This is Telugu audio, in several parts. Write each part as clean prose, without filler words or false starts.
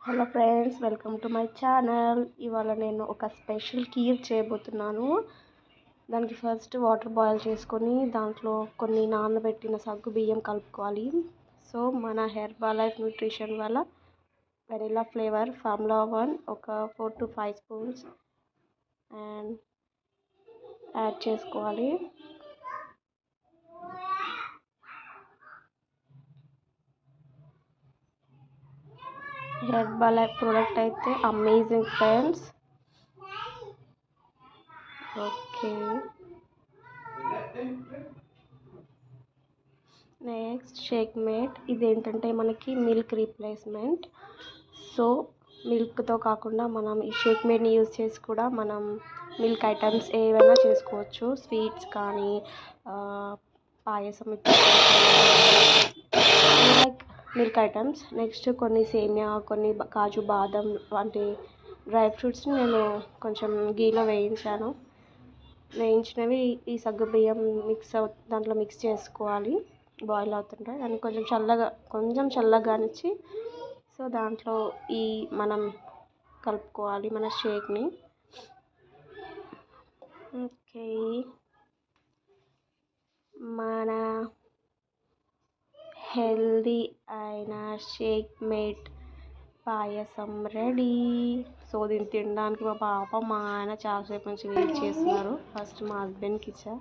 Hello friends, welcome to my channel. ఇవాళ నేను ఒక స్పెషల్ కీర్ చేయబోతున్నాను. దానికి ఫస్ట్ వాటర్ బాయిల్ చేసుకొని దాంట్లో కొన్ని నానబెట్టిన సగ్గు బియ్యం కలుపుకోవాలి. సో మన హెర్బల్ న్యూట్రిషన్ వల్ల వెనిలా ఫ్లేవర్ ఫార్ములా 1 ఒక 4 to 5 స్పూన్స్ అండ్ యాడ్ చేసుకోవాలి. హెర్బల్ ప్రోడక్ట్ అయితే amazing friends. Okay, next shake mate. ఇదేంటంటే మనకి మిల్క్ రీప్లేస్మెంట్. సో మిల్క్తో కాకుండా మనం ఈ షేక్ మేట్ని యూజ్ చేసి కూడా మనం మిల్క్ ఐటమ్స్ ఏవైనా చేసుకోవచ్చు. స్వీట్స్ కానీ పాయసం లైక్ మిల్క్ ఐటమ్స్. నెక్స్ట్ కొన్ని సేమియా, కొన్ని కాజు, బాదం వంటి డ్రై ఫ్రూట్స్ని నేను కొంచెం గీలో వేయించినవి ఈ సగ్గు బియ్యం దాంట్లో మిక్స్ చేసుకోవాలి. బాయిల్ అవుతుంటాయి దాన్ని కొంచెం చల్లగా కానిచ్చి సో దాంట్లో మనం కలుపుకోవాలి మన షేక్ని. ఓకే, మన హెల్దీ అయిన షేక్ మేట్ పాయసం రెడీ. సో దీన్ని తినడానికి మా ఆయన చాలాసేపు నుంచి వెయిట్ చేస్తున్నారు. ఫస్ట్ మా హస్బెండ్కి ఇచ్చా,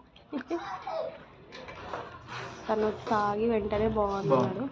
తను తాగి వెంటనే బాగున్నాడు.